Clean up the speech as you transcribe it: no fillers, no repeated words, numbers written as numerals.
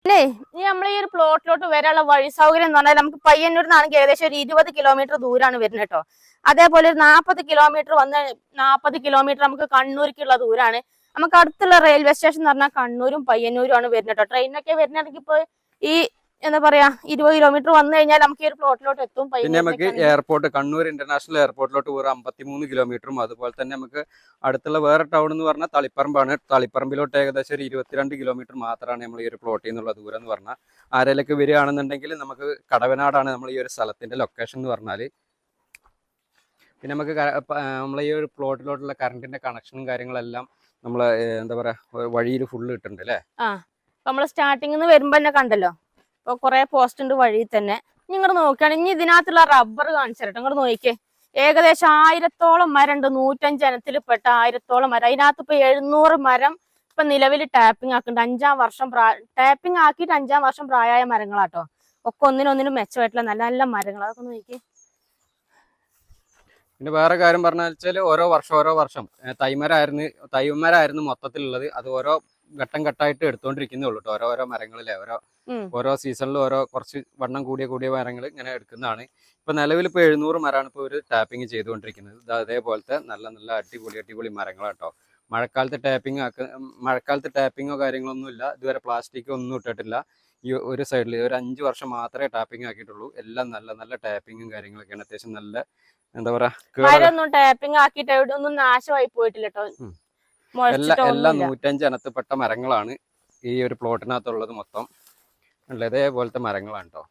അല്ലേ ഇനി നമ്മൾ ഈ ഒരു പ്ലോട്ടിലോട്ട് വരാനുള്ള വഴി സൗകര്യം എന്ന് പറഞ്ഞാൽ നമുക്ക് പയ്യന്നൂരിനാണെങ്കിൽ ഏകദേശം ഒരു 20 കിലോമീറ്റർ ദൂരാണ് വരുന്നത് കേട്ടോ. അതേപോലെ ഒരു 40 കിലോമീറ്റർ 40 കിലോമീറ്റർ നമുക്ക് കണ്ണൂർക്കുള്ള ദൂരാണ്. നമുക്ക് അടുത്തുള്ള റെയിൽവേ സ്റ്റേഷൻ എന്ന് പറഞ്ഞാൽ കണ്ണൂരും പയ്യന്നൂരും ആണ് വരുന്നത് കേട്ടോ. ട്രെയിനൊക്കെ വരുന്നുണ്ടെങ്കിൽ ഇപ്പൊ ഈ എന്താ പറയാ 20 കിലോമീറ്റർ വന്നു കഴിഞ്ഞാൽ നമുക്ക് ഈ ഒരു പ്ലോട്ടിലോട്ട് എത്തും. പിന്നെ നമുക്ക് എയർപോർട്ട് കണ്ണൂർ ഇന്റർനാഷണൽ എയർപോർട്ടിലോട്ട് വെറും 53 കിലോമീറ്ററും അതുപോലെ തന്നെ നമുക്ക് അടുത്തുള്ള വേറെ ടൗൺ എന്ന് പറഞ്ഞാൽ തളിപ്പറമ്പാണ്. തളിപ്പറമ്പിലോട്ട് ഏകദേശം ഒരു 22 കിലോമീറ്റർ മാത്രമാണ് നമ്മൾ ഈ ഒരു പ്ലോട്ടിൽ നിന്നുള്ള ദൂരം എന്ന് പറഞ്ഞാൽ. ആരേലൊക്കെ വരികയാണെന്നുണ്ടെങ്കിൽ നമുക്ക് കടവനാടാണ് നമ്മൾ ഈ ഒരു സ്ഥലത്തിന്റെ ലൊക്കേഷൻ എന്ന് പറഞ്ഞാൽ. പിന്നെ നമുക്ക് നമ്മൾ ഈ ഒരു പ്ലോട്ടിലോട്ടുള്ള കറണ്ടിന്റെ കണക്ഷനും കാര്യങ്ങളെല്ലാം നമ്മള് എന്താ പറയാ വഴിയിൽ ഫുള്ള് കിട്ടുന്നുണ്ട് അല്ലേ. നമ്മള് സ്റ്റാർട്ടിങ്ങിൽ നിന്ന് വരുമ്പോ തന്നെ കണ്ടല്ലോ ഇപ്പൊ കൊറേ പോസ്റ്റ് ഉണ്ട് വഴിയിൽ തന്നെ. നിങ്ങൾ നോക്കുകയാണെങ്കിൽ ഇനി ഇതിനകത്തുള്ള റബ്ബർ കാണിച്ചു തരട്ടെ. നിങ്ങൾ നോക്കിയേ, ഏകദേശം 1000-ഓളം മരം ഉണ്ട്. 105 ഇനത്തിൽ പെട്ട 1000-ഓളം മരം. അതിനകത്ത് ഇപ്പൊ 700 മരം ഇപ്പൊ നിലവിൽ ടാപ്പിംഗ് ആക്കുന്നുണ്ട്. 5-ാം വർഷം ടാപ്പിംഗ് ആക്കിയിട്ട് 5-ാം വർഷം പ്രായമായ മരങ്ങളാട്ടോ. ഒക്കെ ഒന്നിനൊന്നിനും മെച്ചമായിട്ടുള്ള നല്ല നല്ല മരങ്ങൾ. അതൊക്കെ നോക്കിയേ. പിന്നെ വേറെ കാര്യം പറഞ്ഞാൽ ഓരോ വർഷം തൈമരായിരുന്നു മൊത്തത്തിലുള്ളത്. അത് ഓരോ ഘട്ടം ഘട്ടമായിട്ട് എടുത്തോണ്ടിരിക്കുന്നേ ഉള്ളൂ കേട്ടോ. ഓരോ മരങ്ങളിലെ ഓരോ സീസണിലും ഓരോ കുറച്ച് വണ്ണം കൂടിയ മരങ്ങൾ ഇങ്ങനെ എടുക്കുന്നതാണ്. ഇപ്പൊ നിലവിൽ ഇപ്പൊ 700 മരമാണ് ഇപ്പൊ ഒരു ടാപ്പിംഗ് ചെയ്തുകൊണ്ടിരിക്കുന്നത്. അതേപോലത്തെ നല്ല നല്ല അടിപൊളി മരങ്ങളാട്ടോ. മഴക്കാലത്ത് ടാപ്പിങ്ങോ കാര്യങ്ങളൊന്നും ഇല്ല. ഇതുവരെ പ്ലാസ്റ്റിക് ഒന്നും ഇട്ടിട്ടില്ല. ഈ ഒരു സൈഡിൽ ഒരു 5 വർഷം മാത്രമേ ടാപ്പിംഗ് ആക്കിയിട്ടുള്ളൂ. എല്ലാം നല്ല നല്ല ടാപ്പിങ്ങും കാര്യങ്ങളൊക്കെയാണ്. അത്യാവശ്യം നല്ല എന്താ പറയാ ടാപ്പിംഗ് ആക്കിയിട്ട് ഒന്നും നാശമായി പോയിട്ടില്ല കേട്ടോ. എല്ലാം 105 ഇനത്തിൽപ്പെട്ട മരങ്ങളാണ് ഈ ഒരു പ്ലോട്ടിനകത്തുള്ളത് മൊത്തം. ഇതേപോലത്തെ മരങ്ങളാണ് കേട്ടോ.